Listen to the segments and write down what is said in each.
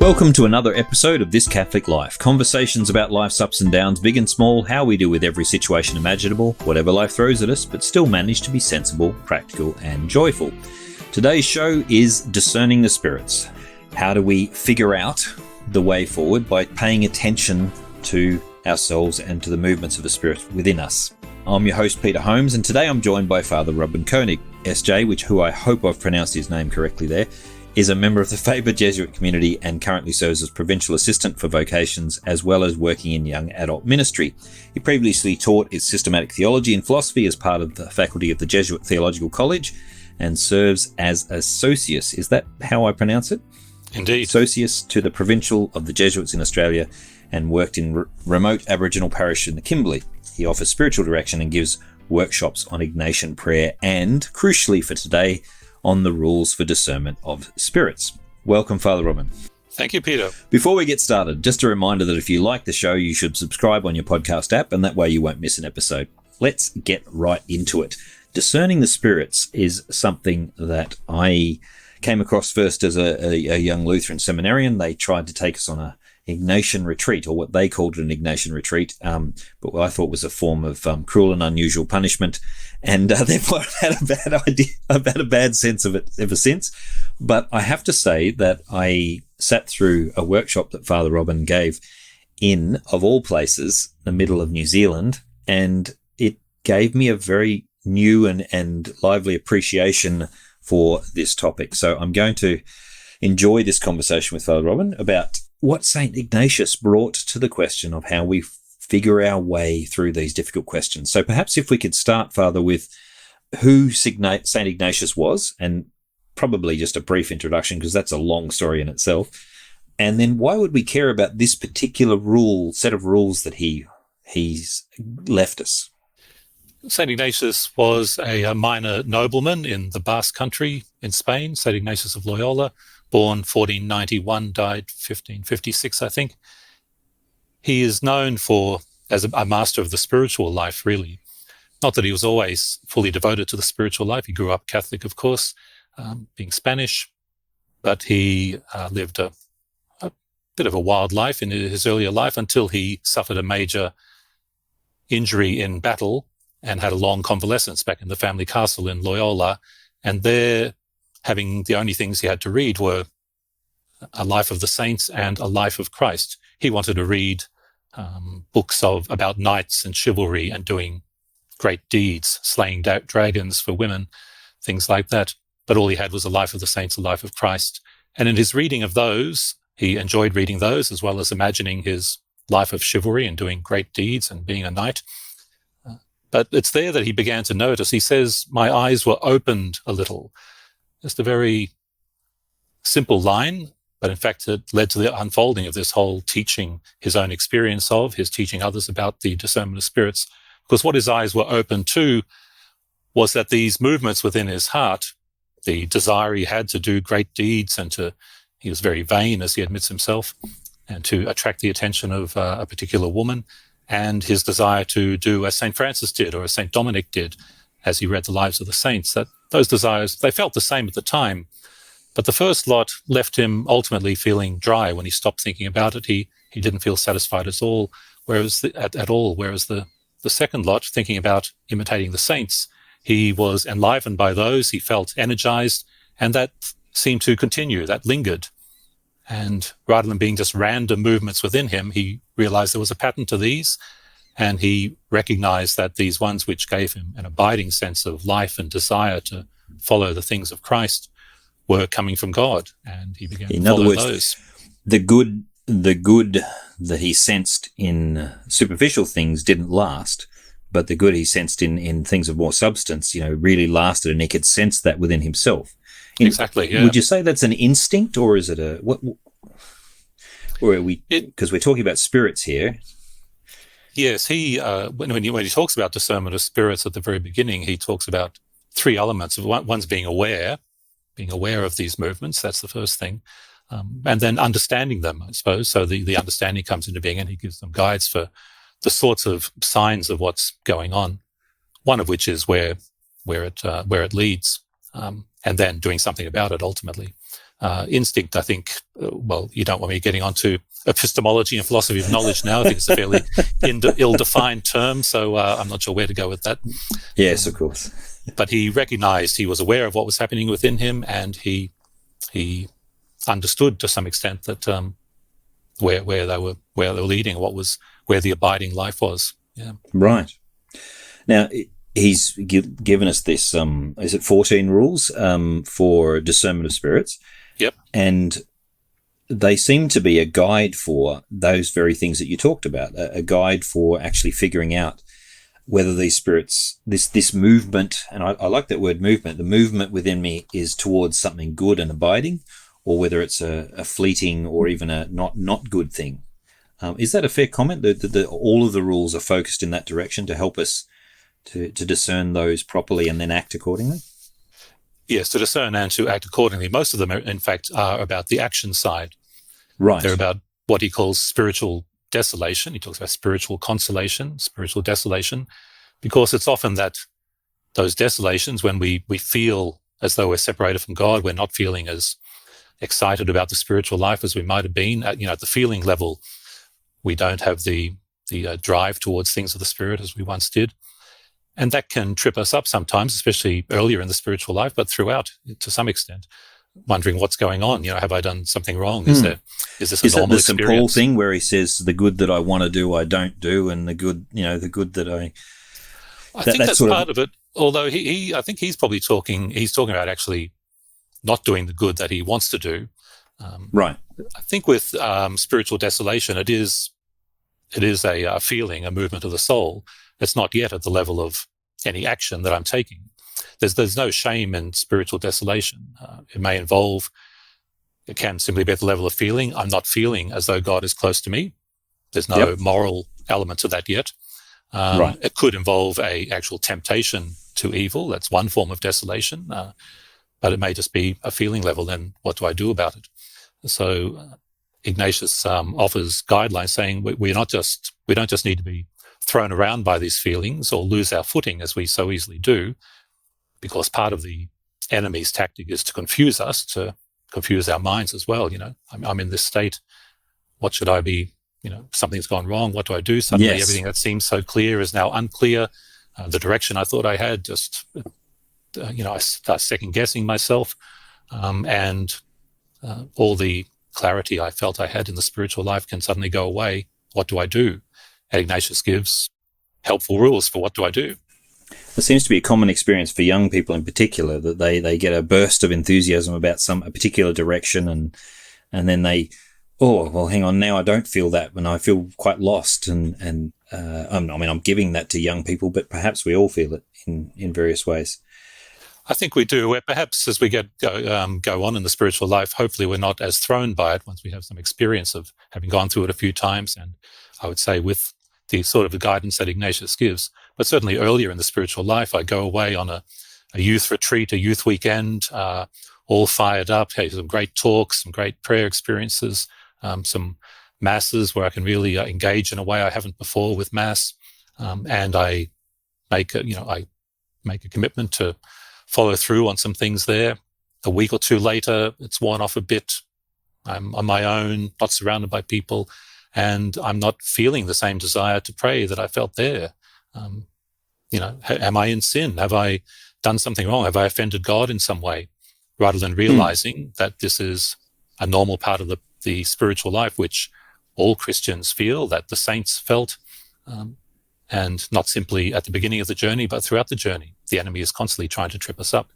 Welcome to another episode of This Catholic Life. Conversations about life's ups and downs, big and small, how we deal with every situation imaginable, whatever life throws at us, but still manage to be sensible, practical and joyful. Today's show is Discerning the Spirits. How do we figure out the way forward by paying attention to ourselves and to the movements of the Spirit within us? I'm your host, Peter Holmes, and today I'm joined by Father Robin Koning. SJ, who I hope I've pronounced his name correctly there, is a member of the Faber Jesuit community and currently serves as Provincial Assistant for Vocations as well as working in young adult ministry. He previously taught systematic theology and philosophy as part of the faculty of the Jesuit Theological College and serves as Associus. Is that how I pronounce it? Indeed. Associus to the Provincial of the Jesuits in Australia and worked in remote Aboriginal parish in the Kimberley. He offers spiritual direction and gives workshops on Ignatian prayer and, crucially for today, on the rules for discernment of spirits. Welcome, Father Robin. Thank you, Peter. Before we get started, just a reminder that if you like the show, you should subscribe on your podcast app, and that way you won't miss an episode. Let's get right into it. Discerning the Spirits is something that I came across first as a young Lutheran seminarian. They tried to take us on a Ignatian retreat, or what they called an Ignatian retreat, but what I thought was a form of cruel and unusual punishment, and therefore I've had a bad sense of it ever since. But I have to say that I sat through a workshop that Father Robin gave in, of all places, the middle of New Zealand, and it gave me a very new and lively appreciation for this topic. So I'm going to enjoy this conversation with Father Robin about what St. Ignatius brought to the question of how we figure our way through these difficult questions. So perhaps if we could start, Father, with who St. Ignatius was, and probably just a brief introduction, because that's a long story in itself. And then why would we care about this particular set of rules that he's left us? St. Ignatius was a minor nobleman in the Basque Country in Spain, St. Ignatius of Loyola, born 1491, died 1556, I think. He is known as a master of the spiritual life, really. Not that he was always fully devoted to the spiritual life. He grew up Catholic, of course, being Spanish, but he lived a bit of a wild life in his earlier life until he suffered a major injury in battle and had a long convalescence back in the family castle in Loyola. And there, having the only things he had to read were a life of the saints and a life of Christ. He wanted to read books about knights and chivalry and doing great deeds, slaying dragons for women, things like that. But all he had was a life of the saints, a life of Christ. And in his reading of those, he enjoyed reading those as well as imagining his life of chivalry and doing great deeds and being a knight. But it's there that he began to notice. He says, "My eyes were opened a little." Just a very simple line, but in fact it led to the unfolding of this whole teaching, his own experience of, his teaching others about the discernment of spirits. Because what his eyes were open to was that these movements within his heart, the desire he had to do great deeds and he was very vain, as he admits himself, and to attract the attention of a particular woman, and his desire to do as St. Francis did or as St. Dominic did as he read the lives of the saints, that those desires, they felt the same at the time. But the first lot left him ultimately feeling dry when he stopped thinking about it. He didn't feel satisfied at all, whereas the second lot, thinking about imitating the saints, he was enlivened by those, he felt energized, and that seemed to continue, that lingered. And rather than being just random movements within him, he realized there was a pattern to these, and he recognized that these ones which gave him an abiding sense of life and desire to follow the things of Christ were coming from God, and he began to follow those. The good that he sensed in superficial things didn't last, but the good he sensed in things of more substance, really lasted, and he could sense that within himself. Exactly. Yeah. Would you say that's an instinct, or is it or are we? Because we're talking about spirits here. Yes, he when he talks about discernment of spirits at the very beginning, he talks about three elements. One's being aware of these movements. That's the first thing, and then understanding them, I suppose. So the understanding comes into being, and he gives them guides for the sorts of signs of what's going on. One of which is where it leads. And then doing something about it ultimately. instinct, I think, well, you don't want me getting onto epistemology and philosophy of knowledge now. I think it's a fairly ill-defined term, so I'm not sure where to go with that. Yes, of course. But he recognized, he was aware of what was happening within him, and he understood to some extent that where they were leading, where the abiding life was. Yeah. Right. Now, he's given us this, is it 14 rules for discernment of spirits? Yep. And they seem to be a guide for those very things that you talked about, a guide for actually figuring out whether these spirits, this movement, and I like that word movement, the movement within me is towards something good and abiding, or whether it's a fleeting or even a not good thing. Is that a fair comment, that all of the rules are focused in that direction to help us to discern those properly and then act accordingly? Yes, to discern and to act accordingly. Most of them, in fact, are about the action side. Right. They're about what he calls spiritual desolation. He talks about spiritual consolation, spiritual desolation, because it's often that those desolations, when we feel as though we're separated from God, we're not feeling as excited about the spiritual life as we might have been. At the feeling level, we don't have the drive towards things of the Spirit as we once did. And that can trip us up sometimes, especially earlier in the spiritual life, but throughout to some extent, wondering what's going on. Have I done something wrong? Is this a normal experience? Is that the St. Paul thing where he says the good that I want to do, I don't do, and the good that I think that's part of it. Although I think he's probably talking about actually not doing the good that he wants to do. Right. I think with spiritual desolation, it is a feeling, a movement of the soul. It's not yet at the level of any action that I'm taking. There's no shame in spiritual desolation. It can simply be at the level of feeling. I'm not feeling as though God is close to me. There's no moral element to that yet. Right. It could involve a actual temptation to evil. That's one form of desolation. But it may just be a feeling level. Then what do I do about it? So Ignatius offers guidelines saying we don't just need to be thrown around by these feelings or lose our footing as we so easily do, because part of the enemy's tactic is to confuse us, to confuse our minds as well. I'm in this state. What should I be? Something's gone wrong. What do I do? Suddenly everything that seems so clear is now unclear. The direction I thought I had just, I start second guessing myself. And all the clarity I felt I had in the spiritual life can suddenly go away. What do I do? And Ignatius gives helpful rules for what do I do. It seems to be a common experience for young people in particular, that they get a burst of enthusiasm about a particular direction, and then hang on, now I don't feel that, and I feel quite lost. And I'm giving that to young people, but perhaps we all feel it in various ways. I think we do. Where perhaps as we go on in the spiritual life, hopefully we're not as thrown by it once we have some experience of having gone through it a few times. And I would say with the sort of the guidance that Ignatius gives, but certainly earlier in the spiritual life, I go away on a youth retreat, a youth weekend, all fired up, some great talks, some great prayer experiences, some masses where I can really engage in a way I haven't before with mass. And I make a commitment to follow through on some things there. A week or two later, it's worn off a bit. I'm on my own, not surrounded by people, and I'm not feeling the same desire to pray that I felt there. Am I in sin? Have I done something wrong? Have I offended God in some way? Rather than realizing that this is a normal part of the spiritual life, which all Christians feel, that the saints felt, and not simply at the beginning of the journey, but throughout the journey. The enemy is constantly trying to trip us up.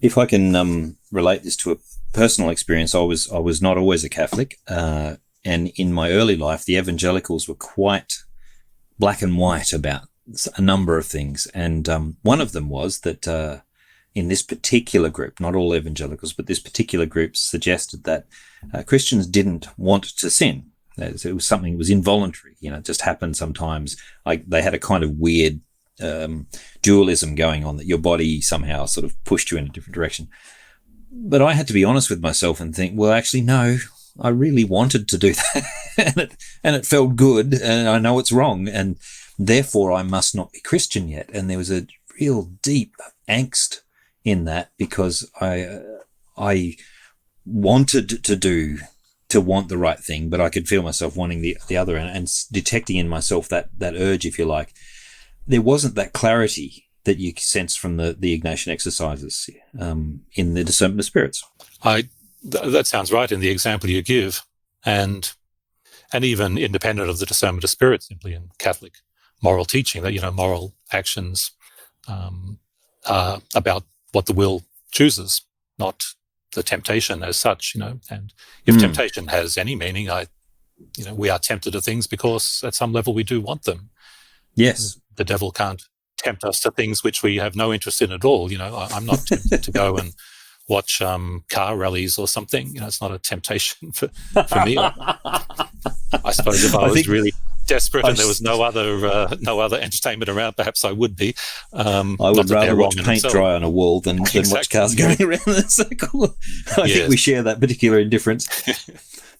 If I can relate this to a personal experience, I was not always a Catholic, and in my early life, the evangelicals were quite black and white about a number of things. And one of them was that in this particular group, not all evangelicals, but this particular group suggested that Christians didn't want to sin. It was something that was involuntary. It just happened sometimes. They had a kind of weird dualism going on, that your body somehow sort of pushed you in a different direction. But I had to be honest with myself and think, well, actually, no, I really wanted to do that. and it felt good, and I know it's wrong, and therefore I must not be Christian yet. And there was a real deep angst in that, because I wanted to want the right thing, but I could feel myself wanting the other, and detecting in myself that urge, if you like. There wasn't that clarity that you sense from the Ignatian exercises in the Discernment of Spirits. That sounds right in the example you give, and even independent of the Discernment of Spirits, simply in Catholic moral teaching, that moral actions are about what the will chooses, not the temptation as such. And if temptation has any meaning, we are tempted to things because at some level we do want them. Yes, the devil can't tempt us to things which we have no interest in at all. I'm not tempted to go and watch car rallies or something. It's not a temptation for me. I suppose if I was really desperate and there was no other entertainment around, perhaps I would be. I would rather watch paint dry on a wall than watch cars going around in a circle. I think we share that particular indifference.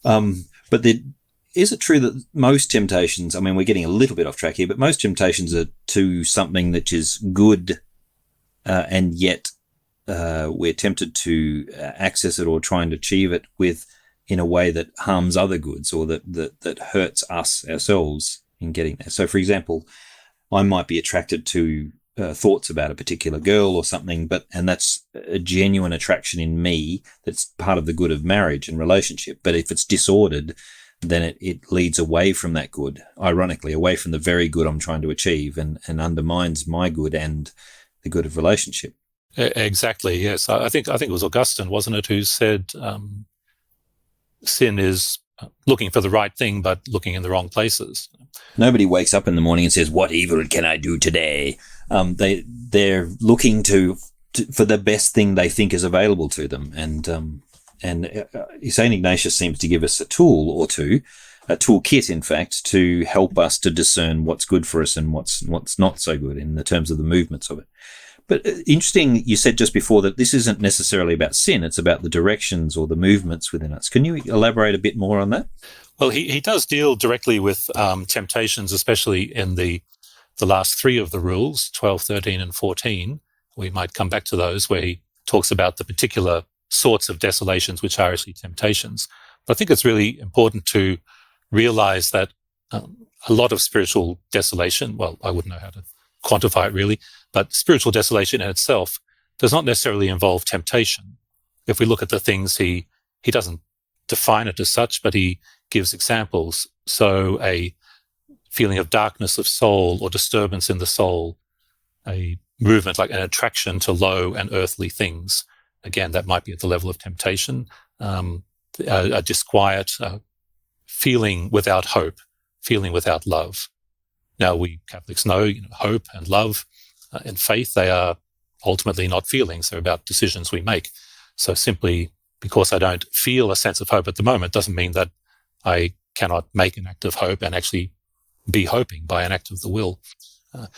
But is it true that most temptations, we're getting a little bit off track here, but most temptations are to something that is good, and yet we're tempted to access it or try and achieve it in a way that harms other goods, or that hurts us ourselves in getting there. So, for example, I might be attracted to thoughts about a particular girl or something, and that's a genuine attraction in me that's part of the good of marriage and relationship. But if it's disordered, then it leads away from that good, ironically, away from the very good I'm trying to achieve, and undermines my good and the good of relationship. Exactly, yes. I think it was Augustine, wasn't it, who said sin is looking for the right thing but looking in the wrong places. Nobody wakes up in the morning and says, "What evil can I do today?" They're looking for the best thing they think is available to them, and St. Ignatius seems to give us a tool or two, a toolkit, in fact, to help us to discern what's good for us and what's not so good in the terms of the movements of it. But interesting, you said just before that this isn't necessarily about sin, it's about the directions or the movements within us. Can you elaborate a bit more on that? Well, he does deal directly with temptations, especially in the last three of the rules, 12, 13, and 14. We might come back to those, where he talks about the particular sorts of desolations which are actually temptations. But I think it's really important to realize that a lot of spiritual desolation, well, I wouldn't know how to quantify it really, but spiritual desolation in itself does not necessarily involve temptation. If we look at the things, he doesn't define it as such, but he gives examples. So a feeling of darkness of soul or disturbance in the soul, a movement like an attraction to low and earthly things. Again, that might be at the level of temptation. A disquiet, feeling without hope, feeling without love. Now, we Catholics know, hope and love and faith, they are ultimately not feelings. They're about decisions we make. So simply because I don't feel a sense of hope at the moment doesn't mean that I cannot make an act of hope and actually be hoping by an act of the will.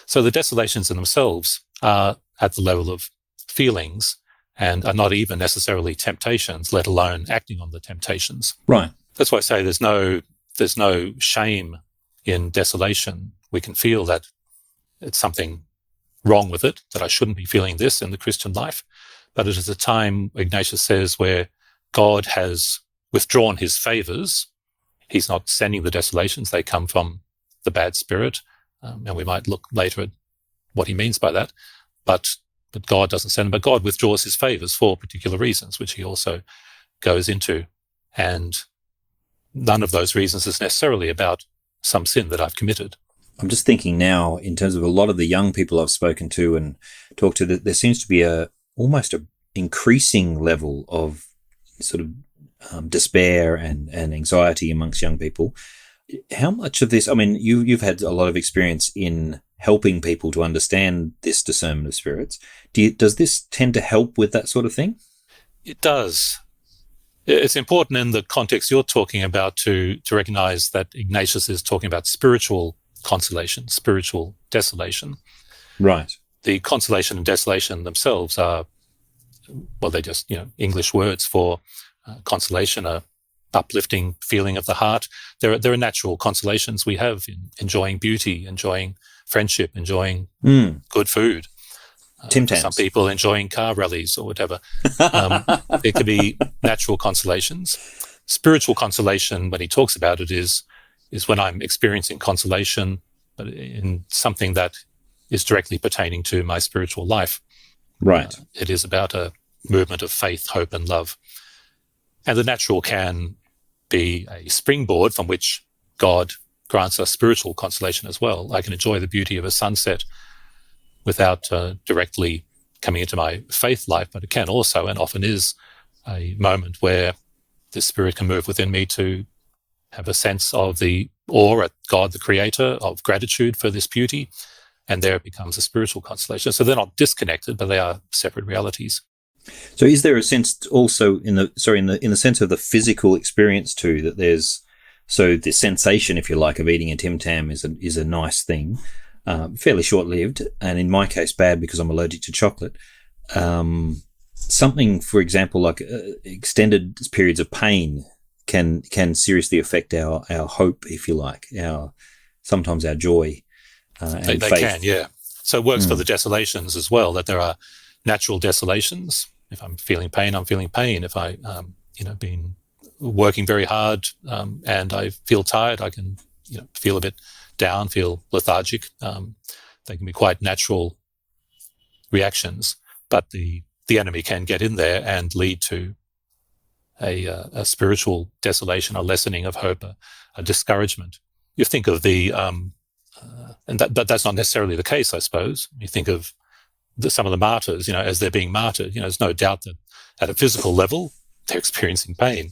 So the desolations in themselves are at the level of feelings and are not even necessarily temptations, let alone acting on the temptations. Right. That's why I say there's no shame in desolation. We can feel that it's something wrong with it, that I shouldn't be feeling this in the Christian life. But it is a time, Ignatius says, where God has withdrawn his favors. He's not sending the desolations. They come from the bad spirit. And we might look later at what he means by that. But God doesn't send them. But God withdraws his favors for particular reasons, which he also goes into. And none of those reasons is necessarily about some sin that I've committed. I'm just thinking now, in terms of a lot of the young people I've spoken to and talked to, that there seems to be almost an increasing level of sort of despair and anxiety amongst young people. How much of this, you've had a lot of experience in helping people to understand this discernment of spirits. Does this tend to help with that sort of thing? It does. It's important in the context you're talking about to recognize that Ignatius is talking about spiritual consolation, spiritual desolation. Right. The consolation and desolation themselves are, well, they're just, English words for consolation, a uplifting feeling of the heart. There are natural consolations we have in enjoying beauty, enjoying friendship, enjoying good food. Tim for some Tams. people enjoying car rallies or whatever. There could be natural consolations. Spiritual consolation, when he talks about it, is when I'm experiencing consolation, but in something that is directly pertaining to my spiritual life. Right. It is about a movement of faith, hope, and love. And the natural can be a springboard from which God grants us spiritual consolation as well. I can enjoy the beauty of a sunset without directly coming into my faith life, but it can also, and often is, a moment where the Spirit can move within me to have a sense of the awe at God, the Creator, of gratitude for this beauty, and there it becomes a spiritual consolation. So they're not disconnected, but they are separate realities. So is there a sense also in the sense of the physical experience too, that there's, so the sensation, if you like, of eating a Tim Tam is a nice thing, fairly short-lived, and in my case bad because I'm allergic to chocolate. Something, for example, like extended periods of pain can seriously affect our hope, if you like, sometimes our joy. They can, yeah. So it works for the desolations as well, that there are natural desolations. If I'm feeling pain, I'm feeling pain. If I, been working very hard and I feel tired, I can, feel a bit down, feel lethargic. They can be quite natural reactions, but the enemy can get in there and lead to a spiritual desolation, a lessening of hope, a discouragement. You think of the and that's not necessarily the case, I suppose. You think of some of the martyrs, as they're being martyred. There's no doubt that at a physical level, they're experiencing pain.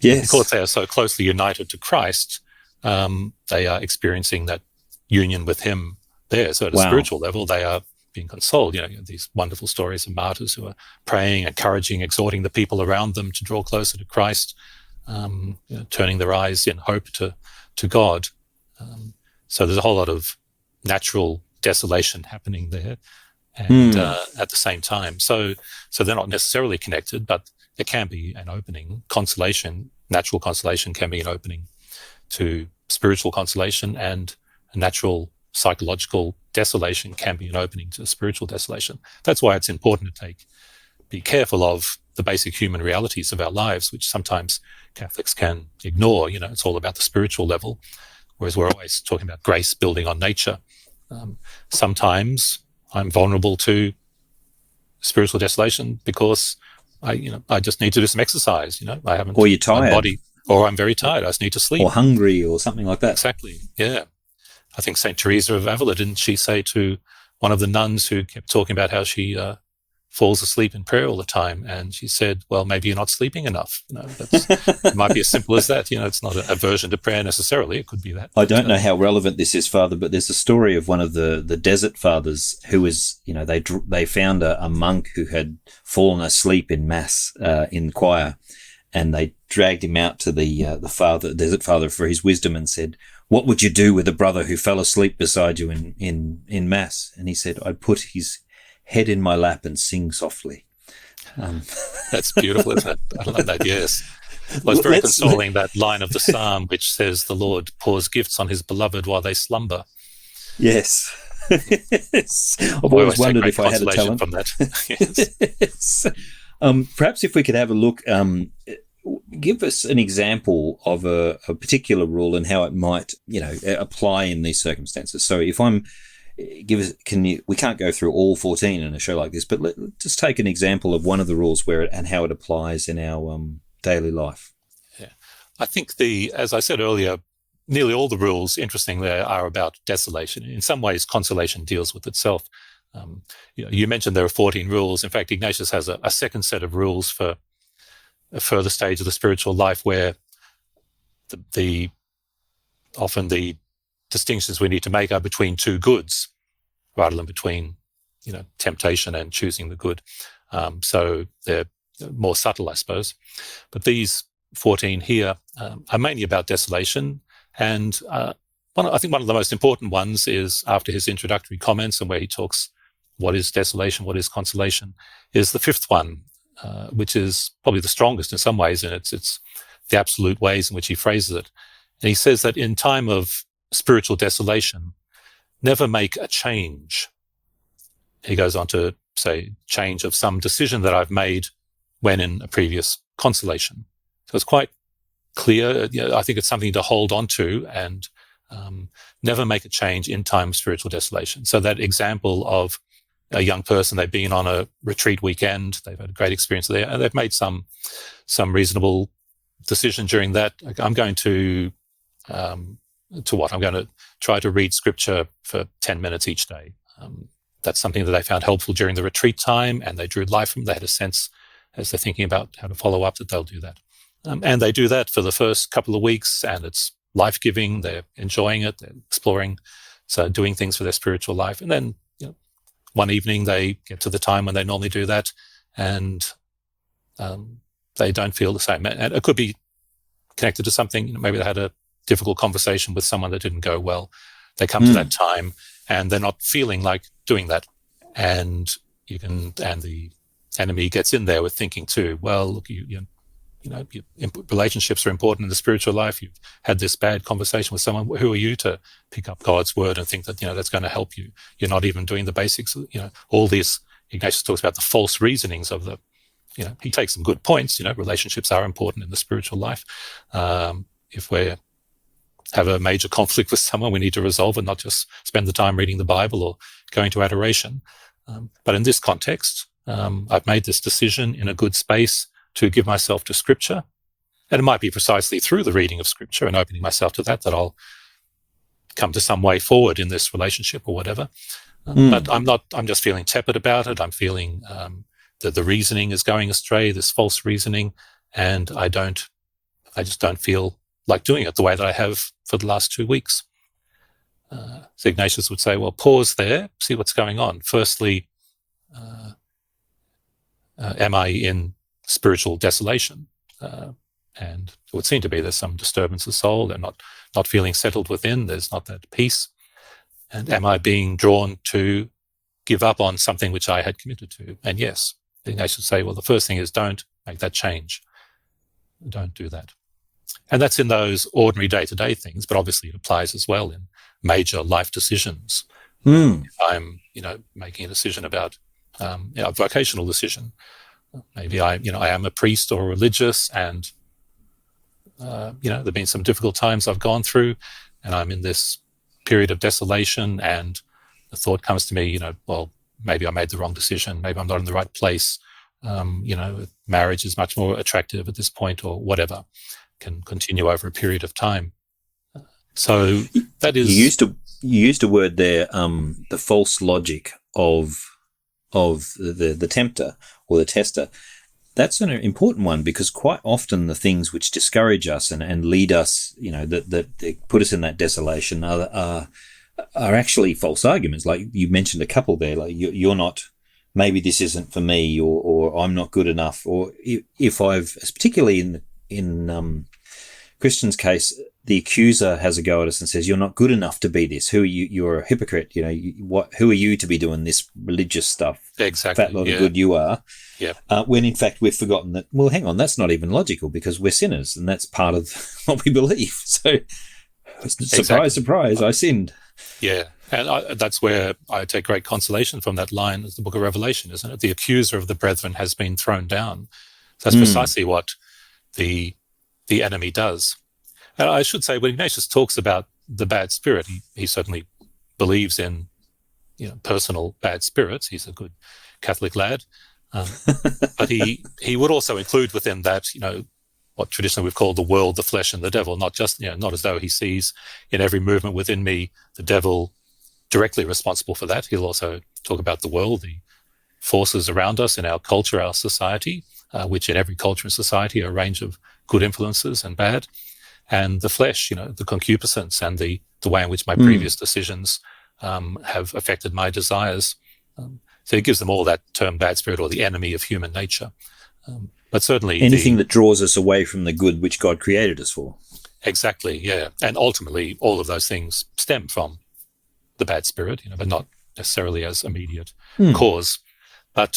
Yes. Because they are so closely united to Christ, they are experiencing that union with Him there. So at a spiritual level, they are being consoled. These wonderful stories of martyrs who are praying, encouraging, exhorting the people around them to draw closer to Christ, turning their eyes in hope to God. So there's a whole lot of natural desolation happening there, and at the same time. So they're not necessarily connected, but it can be an opening. Consolation, natural consolation, can be an opening to spiritual consolation, and a natural psychological desolation can be an opening to spiritual desolation. That's why it's important to be careful of the basic human realities of our lives, which sometimes Catholics can ignore. It's all about the spiritual level, whereas we're always talking about grace building on nature. Sometimes I'm vulnerable to spiritual desolation because I just need to do some exercise. I haven't. Or you're tired. My body, or I'm very tired. I just need to sleep. Or hungry, or something like that. Exactly. Yeah. I think St. Teresa of Avila, didn't she say to one of the nuns who kept talking about how she falls asleep in prayer all the time, and she said, well, maybe you're not sleeping enough. It might be as simple as that. It's not an aversion to prayer necessarily. It could be that. I don't know how relevant this is, Father, but there's a story of one of the desert fathers who was, they found a monk who had fallen asleep in mass in choir, and they dragged him out to the desert father for his wisdom and said, what would you do with a brother who fell asleep beside you in mass? And he said, I'd put his head in my lap and sing softly. That's beautiful, isn't it? I love that, yes. Well, it's very consoling, that line of the psalm which says the Lord pours gifts on his beloved while they slumber. Yes. Yes. I've always wondered if I had a talent from that. Yes. Perhaps if we could have a look, give us an example of a particular rule and how it might, apply in these circumstances. So if we can't go through all 14 in a show like this, but let's just take an example of one of the rules and how it applies in our daily life. Yeah. I think as I said earlier, nearly all the rules, interestingly, are about desolation. In some ways, consolation deals with itself. You mentioned there are 14 rules. In fact, Ignatius has a second set of rules for a further stage of the spiritual life, where often the distinctions we need to make are between two goods rather than between, temptation and choosing the good. So they're more subtle, I suppose. But these 14 here are mainly about desolation. And I think one of the most important ones is, after his introductory comments and where he talks what is desolation, what is consolation, is the fifth one, which is probably the strongest in some ways, and it's the absolute ways in which he phrases it. And he says that in time of spiritual desolation, never make a change. He goes on to say, change of some decision that I've made when in a previous constellation. So it's quite clear. I think it's something to hold on to and never make a change in time of spiritual desolation. So that example of a young person, they've been on a retreat weekend, they've had a great experience there, and they've made some reasonable decision during that. I'm going to what? I'm going to try to read scripture for 10 minutes each day. That's something that they found helpful during the retreat time, and they drew life from. They had a sense as they're thinking about how to follow up that they'll do that. And they do that for the first couple of weeks, and it's life-giving. They're enjoying it. They're exploring, so doing things for their spiritual life. And then one evening they get to the time when they normally do that, and they don't feel the same. And it could be connected to something. Maybe they had a difficult conversation with someone that didn't go well. They come to that time and they're not feeling like doing that. And the enemy gets in there with thinking too, well, look, relationships are important in the spiritual life. You've had this bad conversation with someone. Who are you to pick up God's word and think that, that's going to help you? You're not even doing the basics. All this, Ignatius talks about the false reasonings of the, he takes some good points. Relationships are important in the spiritual life. If we have a major conflict with someone, we need to resolve it, not just spend the time reading the Bible or going to adoration. But in this context, I've made this decision in a good space to give myself to Scripture. And it might be precisely through the reading of Scripture and opening myself to that I'll come to some way forward in this relationship or whatever. But I'm just feeling tepid about it. I'm feeling that the reasoning is going astray, this false reasoning, and I just don't feel like doing it the way that I have for the last 2 weeks. So Ignatius would say, well, pause there, see what's going on. Firstly, am I in spiritual desolation? And it would seem to be there's some disturbance of soul. They're not feeling settled within. There's not that peace. And am I being drawn to give up on something which I had committed to? And yes, Ignatius would say, well, the first thing is don't make that change. Don't do that. And that's in those ordinary day-to-day things, but obviously it applies as well in major life decisions. If I'm, making a decision about a vocational decision, maybe I am a priest or religious, and there've been some difficult times I've gone through, and I'm in this period of desolation, and the thought comes to me, well, maybe I made the wrong decision, maybe I'm not in the right place. Marriage is much more attractive at this point, or whatever, can continue over a period of time. So that is. You used a word there, the false logic of the tempter or the tester. That's an important one, because quite often the things which discourage us and lead us, that put us in that desolation are actually false arguments. Like you mentioned a couple there, like you're not, maybe this isn't for me, or I'm not good enough, or if I've, particularly in Christian's case, the accuser has a go at us and says, you're not good enough to be this. Who are you? You're a hypocrite. Who are you to be doing this religious stuff? Exactly. Fat lot of good you are. Yeah. When in fact we've forgotten that, well, hang on, that's not even logical, because we're sinners and that's part of what we believe. So surprise, surprise, I sinned. Yeah. And that's where I take great consolation from that line of the book of Revelation, isn't it? The accuser of the brethren has been thrown down. So that's precisely what the enemy does. And I should say, when Ignatius talks about the bad spirit, he certainly believes in, personal bad spirits. He's a good Catholic lad. But he would also include within that, what traditionally we've called the world, the flesh, and the devil, not just, not as though he sees in every movement within me the devil directly responsible for that. He'll also talk about the world, the forces around us in our culture, our society, which in every culture and society are a range of good influences and bad. And the flesh, the concupiscence and the way in which my previous decisions have affected my desires. So he gives them all that term bad spirit, or the enemy of human nature. But certainly anything that draws us away from the good which God created us for. Exactly, yeah. And ultimately, all of those things stem from the bad spirit, but not necessarily as immediate cause. But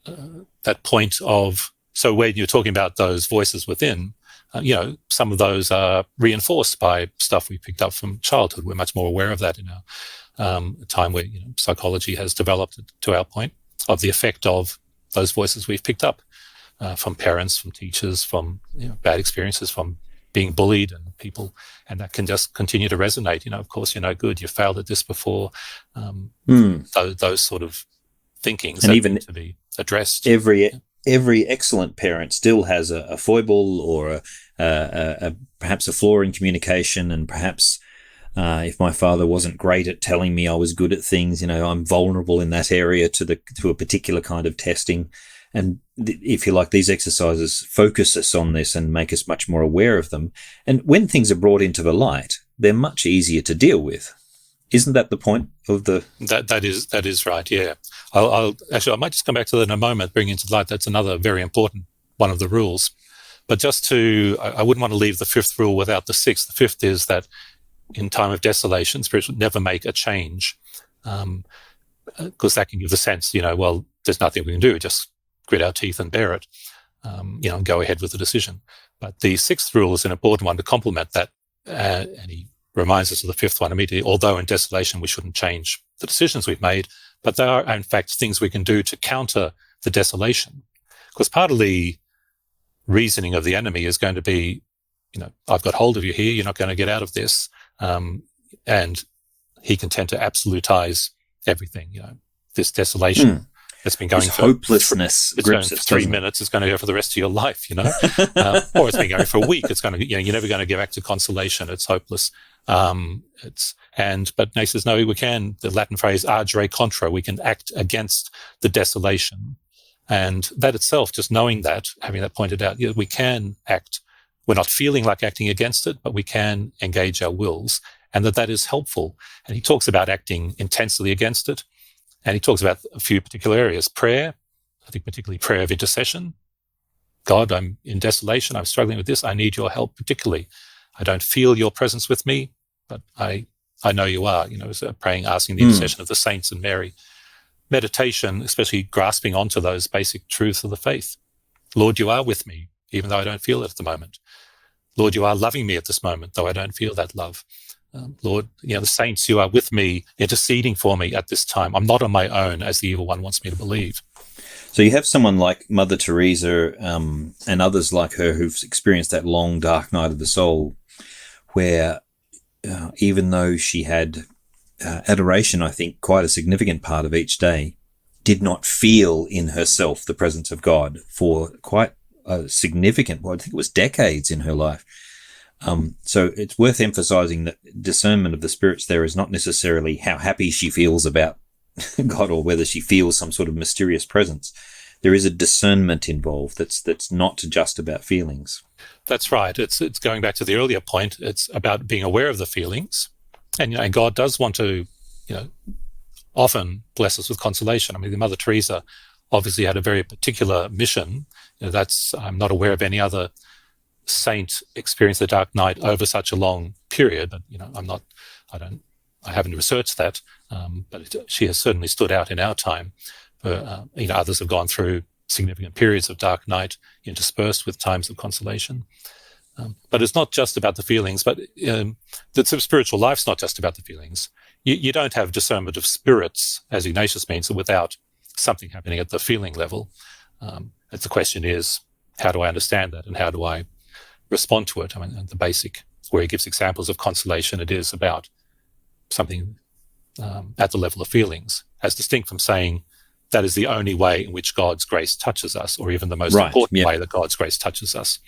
that point of, so when you're talking about those voices within, some of those are reinforced by stuff we picked up from childhood. We're much more aware of that in our a time where psychology has developed to our point of the effect of those voices we've picked up from parents, from teachers, from bad experiences, from being bullied and people, and that can just continue to resonate. Of course, you're no good. You failed at this before. Those sort of thinkings and that even need to be addressed. Every excellent parent still has a foible or perhaps a flaw in communication, and perhaps if my father wasn't great at telling me I was good at things, I'm vulnerable in that area to a particular kind of testing. And if you like, these exercises focus us on this and make us much more aware of them. And when things are brought into the light, they're much easier to deal with. Isn't that the point of the... That is right, yeah. I might just come back to that in a moment, bring into light. That's another very important one of the rules. But I wouldn't want to leave the fifth rule without the sixth. The fifth is that in time of desolation, spirits would never make a change, because that can give the sense, well, there's nothing we can do, just grit our teeth and bear it, and go ahead with the decision. But the sixth rule is an important one to complement that, and he reminds us of the fifth one immediately. Although in desolation we shouldn't change the decisions we've made, but there are in fact things we can do to counter the desolation. Because part of the reasoning of the enemy is going to be, I've got hold of you here, you're not going to get out of this. And he can tend to absolutize everything, this desolation. It's been going for hopelessness. It's going for 3 minutes. It's going to go for the rest of your life, or it's been going for a week. It's going to, you're never going to get back to consolation. It's hopeless. But Nate says, no, we can. The Latin phrase agere contra. We can act against the desolation, and that itself, just knowing that, having that pointed out, we can act. We're not feeling like acting against it, but we can engage our wills, and that is helpful. And he talks about acting intensely against it. And he talks about a few particular areas. Prayer, I think particularly prayer of intercession. God, I'm in desolation. I'm struggling with this. I need your help particularly. I don't feel your presence with me, but I know you are. Praying, asking the intercession of the saints and Mary. Meditation, especially grasping onto those basic truths of the faith. Lord, you are with me, even though I don't feel it at the moment. Lord, you are loving me at this moment, though I don't feel that love. Lord, the saints, you are with me, interceding for me at this time. I'm not on my own, as the evil one wants me to believe. So you have someone like Mother Teresa and others like her who've experienced that long, dark night of the soul, where even though she had adoration, I think, quite a significant part of each day, did not feel in herself the presence of God for quite a significant, I think it was decades in her life. So it's worth emphasizing that discernment of the spirits there is not necessarily how happy she feels about God or whether she feels some sort of mysterious presence. There is a discernment involved that's not just about feelings. That's right. It's going back to the earlier point. It's about being aware of the feelings. And God does want to, often bless us with consolation. I mean, the Mother Teresa obviously had a very particular mission. I'm not aware of any other saint experience the dark night over such a long period, but I haven't researched that, but she has certainly stood out in our time. Others have gone through significant periods of dark night interspersed with times of consolation. But it's not just about the feelings, but the spiritual life's not just about the feelings. You don't have discernment of spirits, as Ignatius means, without something happening at the feeling level. The question is, how do I understand that, and how do I respond to it? I mean, the basic, where he gives examples of consolation, it is about something at the level of feelings, as distinct from saying that is the only way in which God's grace touches us, or even the most important way that God's grace touches us.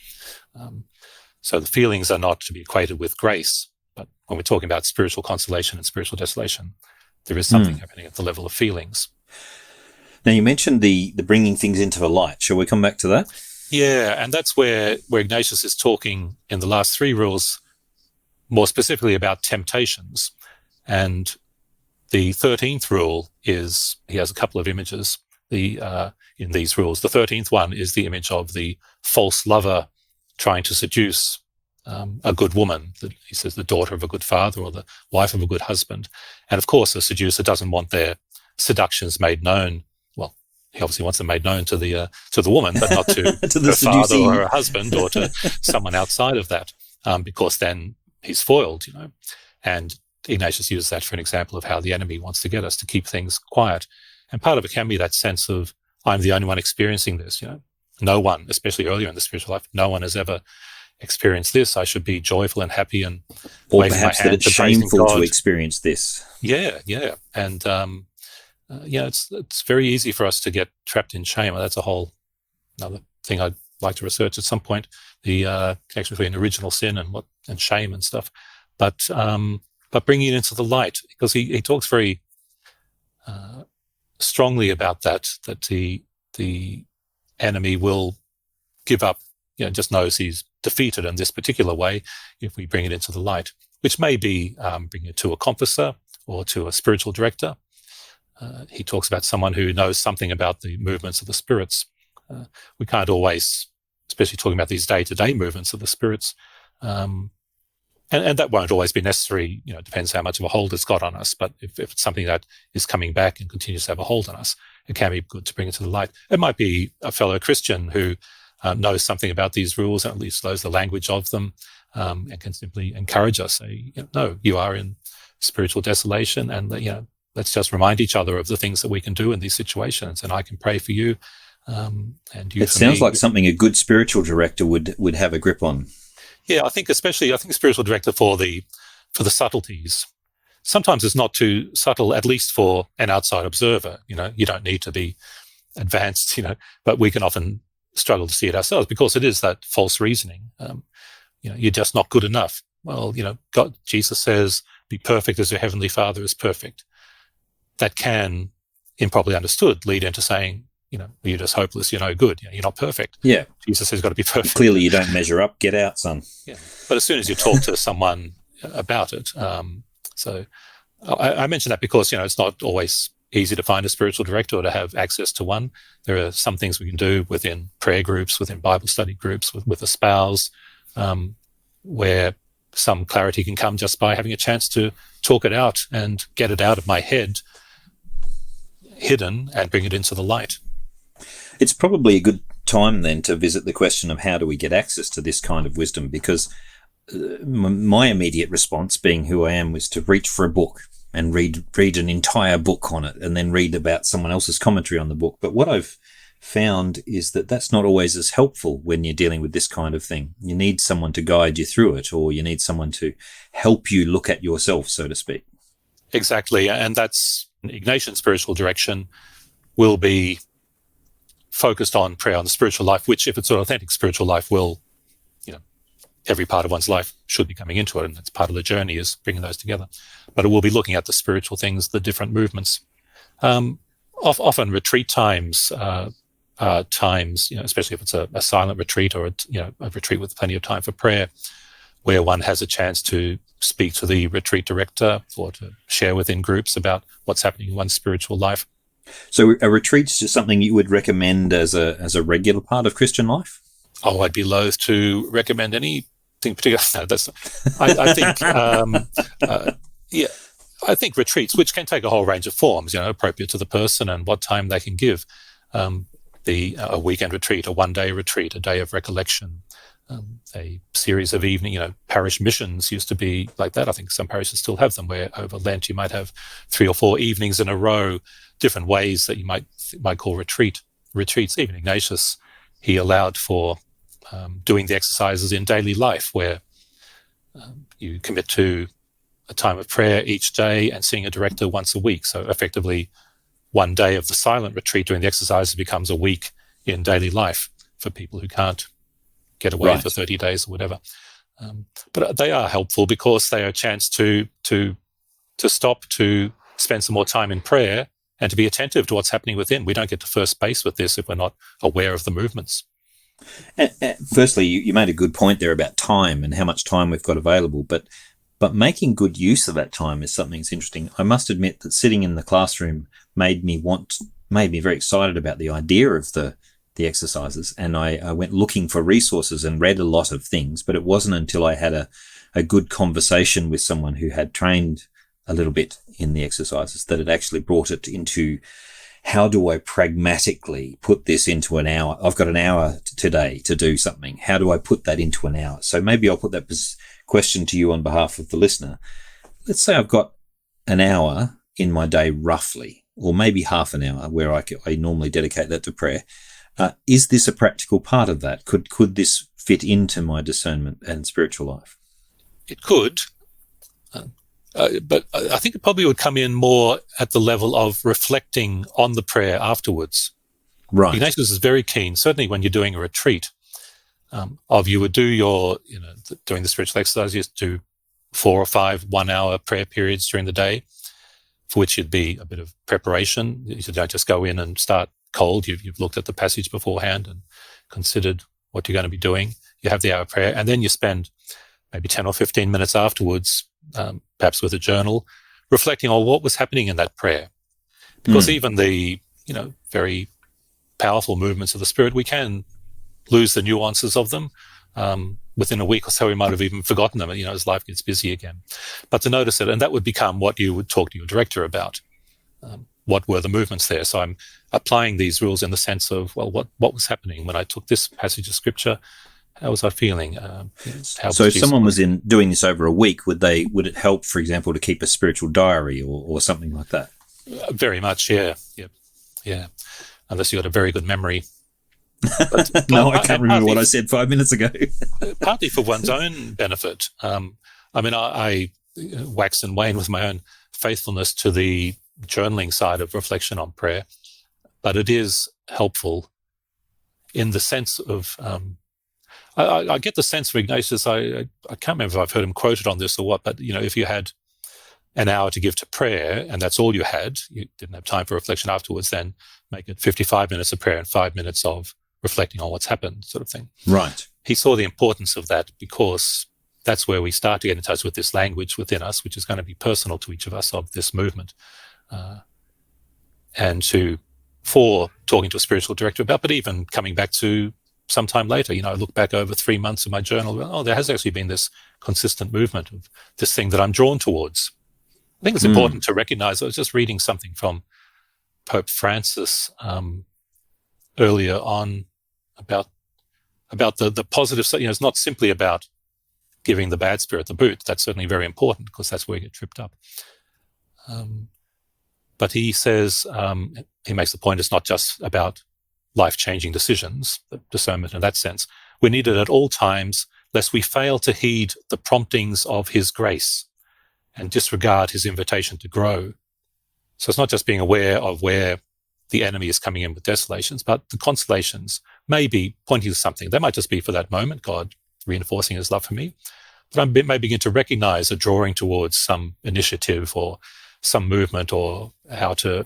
So the feelings are not to be equated with grace, but when we're talking about spiritual consolation and spiritual desolation, there is something happening at the level of feelings. Now, you mentioned the bringing things into the light. Shall we come back to that? Yeah, and that's where Ignatius is talking in the last three rules more specifically about temptations. And the 13th rule is, he has a couple of images in these rules. The 13th one is the image of the false lover trying to seduce a good woman. He says the daughter of a good father or the wife of a good husband. And of course, a seducer doesn't want their seductions made known. Well, he obviously wants them made known to the woman, but not to, to her father or her husband or to someone outside of that, because then he's foiled, And Ignatius uses that for an example of how the enemy wants to get us to keep things quiet. And part of it can be that sense of, I'm the only one experiencing this. No one, especially earlier in the spiritual life, no one has ever experienced this. I should be joyful and happy and or waving perhaps my that hand it's shameful to experience this. Yeah. And it's very easy for us to get trapped in shame. That's a whole another thing I'd like to research at some point, the connection between original sin and shame and stuff. But bringing it into the light, because he talks very strongly about that the enemy will give up, just knows he's defeated in this particular way if we bring it into the light, which may be bringing it to a confessor or to a spiritual director. He talks about someone who knows something about the movements of the spirits. We can't always, especially talking about these day-to-day movements of the spirits, and that won't always be necessary. It depends how much of a hold it's got on us. But if it's something that is coming back and continues to have a hold on us, it can be good to bring it to the light. It might be a fellow Christian who knows something about these rules, and at least knows the language of them, and can simply encourage us, say, no, you are in spiritual desolation, and let's just remind each other of the things that we can do in these situations, and I can pray for you. And you. It sounds like something a good spiritual director would have a grip on. Yeah, I think spiritual director for the subtleties. Sometimes it's not too subtle, at least for an outside observer. You don't need to be advanced, but we can often struggle to see it ourselves because it is that false reasoning. You're just not good enough. Well, Jesus says, "Be perfect as your heavenly Father is perfect." That can, improperly understood, lead into saying, you're just hopeless, you're no good, you're not perfect. Yeah. Jesus says you've got to be perfect. Clearly you don't measure up, get out, son. Yeah. But as soon as you talk to someone about it, so I mention that because, it's not always easy to find a spiritual director or to have access to one. There are some things we can do within prayer groups, within Bible study groups, with a spouse, where some clarity can come just by having a chance to talk it out and get it out of my head, hidden, and bring it into the light. It's probably a good time then to visit the question of how do we get access to this kind of wisdom, because my immediate response, being who I am, was to reach for a book and read an entire book on it and then read about someone else's commentary on the book. But what I've found is that that's not always as helpful when you're dealing with this kind of thing. You need someone to guide you through it, or you need someone to help you look at yourself, so to speak. Exactly. And that's Ignatian spiritual direction will be focused on prayer, on the spiritual life, which, if it's an authentic spiritual life, will, every part of one's life should be coming into it, and that's part of the journey, is bringing those together. But it will be looking at the spiritual things, the different movements. Often retreat times are times, especially if it's a silent retreat or a retreat with plenty of time for prayer, where one has a chance to speak to the retreat director or to share within groups about what's happening in one's spiritual life. So a retreat's just something you would recommend as a regular part of Christian life? Oh, I'd be loath to recommend anything particular. No, I think retreats, which can take a whole range of forms, appropriate to the person and what time they can give. A weekend retreat, a one-day retreat, a day of recollection, a series of evening, parish missions used to be like that. I think some parishes still have them, where over Lent you might have 3 or 4 evenings in a row, different ways that you might call retreats. Even Ignatius, he allowed for doing the exercises in daily life, where you commit to a time of prayer each day and seeing a director once a week. So effectively, one day of the silent retreat doing the exercises becomes a week in daily life for people who can't get away for 30 days or whatever. But they are helpful because they are a chance to stop, to spend some more time in prayer and to be attentive to what's happening within. We don't get to first base with this if we're not aware of the movements. Firstly, you made a good point there about time and how much time we've got available, but making good use of that time is something that's interesting. I must admit that sitting in the classroom made me very excited about the idea of the exercises, and I went looking for resources and read a lot of things, but it wasn't until I had a good conversation with someone who had trained a little bit in the exercises that it actually brought it into, how do I pragmatically put this into an hour? I've got an hour today to do something. How do I put that into an hour? So maybe I'll put that question to you on behalf of the listener. let's say I've got an hour in my day roughly, or maybe half an hour where I normally dedicate that to prayer. Is this a practical part of that? Could this fit into my discernment and spiritual life? It could, but I think it probably would come in more at the level of reflecting on the prayer afterwards. Right. Ignatius is very keen, certainly when you're doing a retreat, you would do your, doing the spiritual exercise, you do 4 or 5 1-hour prayer periods during the day, for which you'd be a bit of preparation. You don't just go in and start cold. You've looked at the passage beforehand and considered what you're going to be doing. You have the hour prayer, and then you spend maybe 10 or 15 minutes afterwards, perhaps with a journal, reflecting on what was happening in that prayer. Because even the, very powerful movements of the Spirit, we can lose the nuances of them. Within a week or so, we might have even forgotten them, as life gets busy again. But to notice it, and that would become what you would talk to your director about. What were the movements there? So I'm applying these rules in the sense of, well, what was happening when I took this passage of scripture? How was I feeling? So if someone was doing this over a week, would it help, for example, to keep a spiritual diary or something like that? Very much, yeah. Unless you got a very good memory. No, I can't remember what I said 5 minutes ago. Partly for one's own benefit. I wax and wane with my own faithfulness to the journaling side of reflection on prayer, but it is helpful in the sense of, I get the sense from Ignatius, I can't remember if I've heard him quoted on this or what, but, if you had an hour to give to prayer and that's all you had, you didn't have time for reflection afterwards, then make it 55 minutes of prayer and 5 minutes of reflecting on what's happened, sort of thing. Right. He saw the importance of that because that's where we start to get in touch with this language within us, which is going to be personal to each of us of this movement. For talking to a spiritual director about, but even coming back to sometime later, I look back over 3 months of my journal, there has actually been this consistent movement of this thing that I'm drawn towards. I think it's important to recognize. I was just reading something from Pope Francis earlier on about the positive. It's not simply about giving the bad spirit the boot. That's certainly very important because that's where you get tripped up. But he says, he makes the point, it's not just about life-changing decisions, discernment in that sense. We need it at all times, lest we fail to heed the promptings of his grace and disregard his invitation to grow. So it's not just being aware of where the enemy is coming in with desolations, but the consolations may be pointing to something. They might just be for that moment, God reinforcing his love for me. But I may begin to recognize a drawing towards some initiative or some movement or how to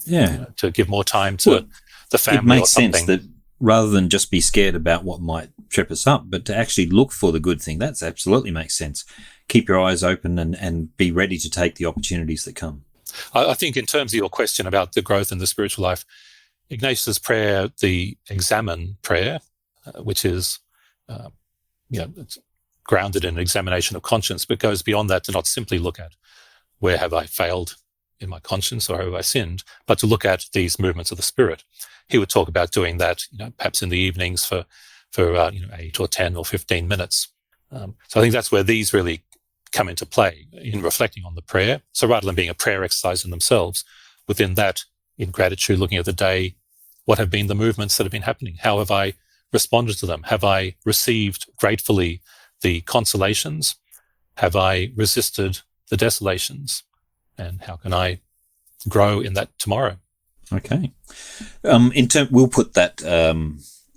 to give more time to the family. It makes sense that rather than just be scared about what might trip us up, but to actually look for the good thing, that's absolutely makes sense. Keep your eyes open and be ready to take the opportunities that come. I think in terms of your question about the growth in the spiritual life, Ignatius' prayer, the examine prayer, which is it's grounded in an examination of conscience, but goes beyond that to not simply look at where have I failed in my conscience or have I sinned, but to look at these movements of the Spirit. He would talk about doing that, perhaps in the evenings for 8 or 10 or 15 minutes. So I think that's where these really come into play in reflecting on the prayer. So rather than being a prayer exercise in themselves, within that, in gratitude, looking at the day, what have been the movements that have been happening? How have I responded to them? Have I received gratefully the consolations? Have I resisted the desolations? And how can I grow in that tomorrow? Okay. We'll put that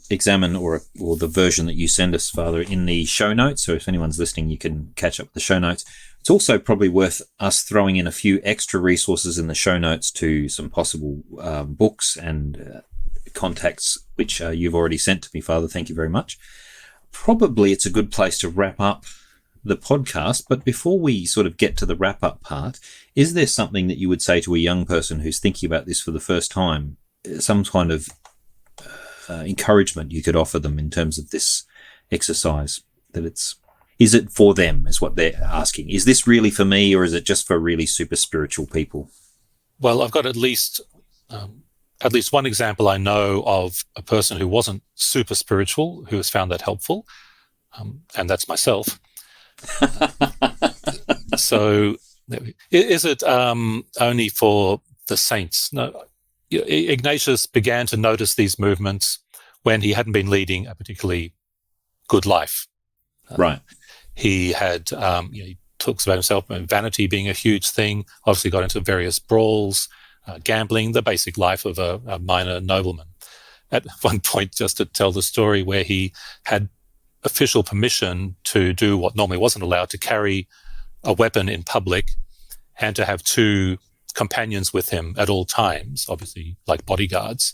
examine or the version that you send us, Father, in the show notes. So if anyone's listening, you can catch up with the show notes. It's also probably worth us throwing in a few extra resources in the show notes to some possible books and contacts, which you've already sent to me, Father. Thank you very much. Probably it's a good place to wrap up the podcast. But before we sort of get to the wrap-up part, is there something that you would say to a young person who's thinking about this for the first time, some kind of encouragement you could offer them in terms of this exercise? Is it for them, is what they're asking. Is this really for me, or is it just for really super spiritual people? Well, I've got at least one example I know of a person who wasn't super spiritual who has found that helpful, and that's myself. So Is it only for the saints? No. Ignatius began to notice these movements when he hadn't been leading a particularly good life. Right. He had, he talks about himself, vanity being a huge thing, obviously got into various brawls, gambling, the basic life of a minor nobleman. At one point, just to tell the story, where he had official permission to do what normally wasn't allowed, to carry a weapon in public and to have 2 companions with him at all times, obviously like bodyguards.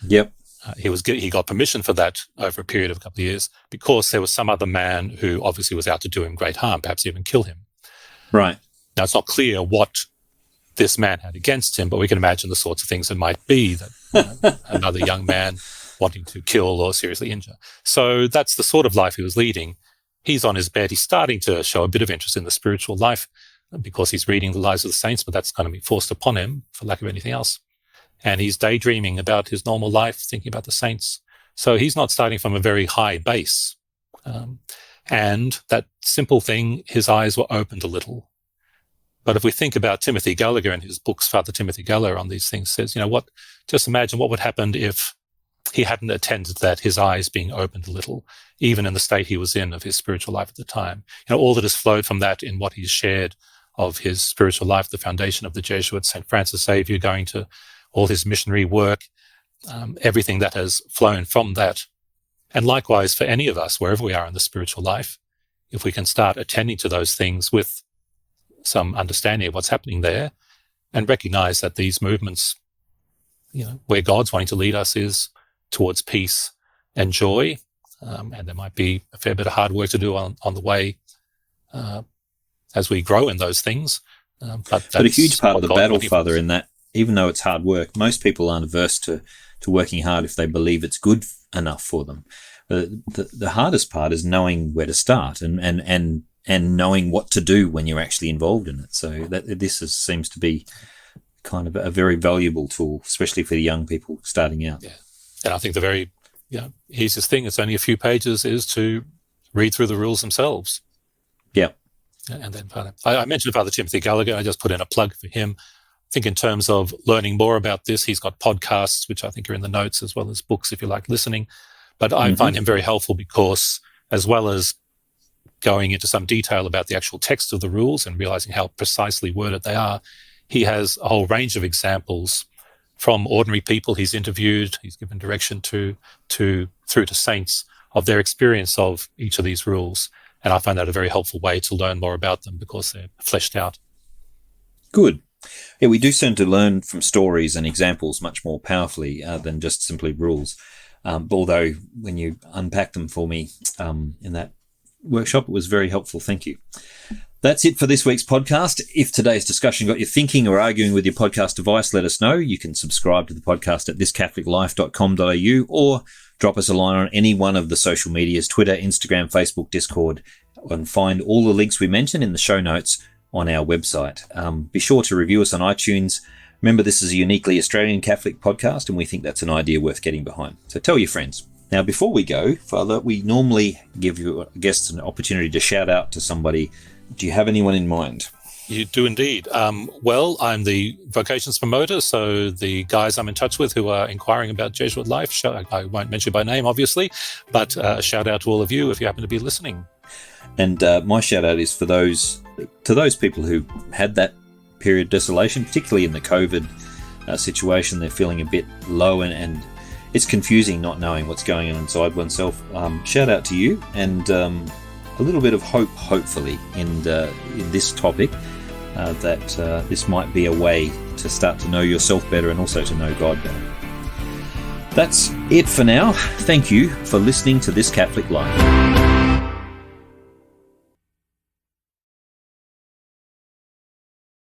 Yep. He got permission for that over a period of a couple of years because there was some other man who obviously was out to do him great harm, perhaps even kill him. Right. Now, it's not clear what this man had against him, but we can imagine the sorts of things it might be that another young man wanting to kill or seriously injure. So that's the sort of life he was leading. He's on his bed. He's starting to show a bit of interest in the spiritual life because he's reading the lives of the saints, but that's going to be forced upon him for lack of anything else. And he's daydreaming about his normal life, thinking about the saints. So he's not starting from a very high base. And that simple thing, his eyes were opened a little. But if we think about Timothy Gallagher and his books, Father Timothy Gallagher on these things says, just imagine what would happen if he hadn't attended to that, his eyes being opened a little, even in the state he was in of his spiritual life at the time. All that has flowed from that in what he's shared of his spiritual life, the foundation of the Jesuits, St. Francis Xavier, going to all his missionary work, everything that has flown from that. And likewise for any of us, wherever we are in the spiritual life, if we can start attending to those things with some understanding of what's happening there and recognize that these movements, where God's wanting to lead us is towards peace and joy. And there might be a fair bit of hard work to do on the way as we grow in those things. But a huge part of the battle, Father, in that, even though it's hard work, most people aren't averse to working hard if they believe it's good enough for them. The hardest part is knowing where to start and knowing what to do when you're actually involved in it. So seems to be kind of a very valuable tool, especially for the young people starting out. Yeah. And I think the very easiest thing, it's only a few pages, is to read through the rules themselves. Yeah. And then I mentioned Father Timothy Gallagher. I just put in a plug for him. I think in terms of learning more about this, he's got podcasts, which I think are in the notes, as well as books if you like listening. But I find him very helpful because, as well as going into some detail about the actual text of the rules and realizing how precisely worded they are, he has a whole range of examples from ordinary people he's interviewed, he's given direction through to saints of their experience of each of these rules. And I find that a very helpful way to learn more about them because they're fleshed out. Good. Yeah, we do seem to learn from stories and examples much more powerfully than just simply rules. Although when you unpacked them for me in that workshop, it was very helpful. Thank you. That's it for this week's podcast. If today's discussion got you thinking or arguing with your podcast device, let us know. You can subscribe to the podcast at thiscatholiclife.com.au or drop us a line on any one of the social medias, Twitter, Instagram, Facebook, Discord, and find all the links we mentioned in the show notes on our website. Be sure to review us on iTunes. Remember, this is a uniquely Australian Catholic podcast, and we think that's an idea worth getting behind. So tell your friends. Now, before we go, Father, we normally give your guests an opportunity to shout out to somebody. Do you have anyone in mind? You do indeed. Well, I'm the vocations promoter, so the guys I'm in touch with who are inquiring about Jesuit life, I won't mention by name, obviously, but a shout out to all of you if you happen to be listening. And my shout out is for those people who had that period of desolation, particularly in the COVID situation. They're feeling a bit low and it's confusing not knowing what's going on inside oneself. Shout out to you, and a little bit of hope, hopefully, in this topic, that this might be a way to start to know yourself better and also to know God better. That's it for now. Thank you for listening to This Catholic Life.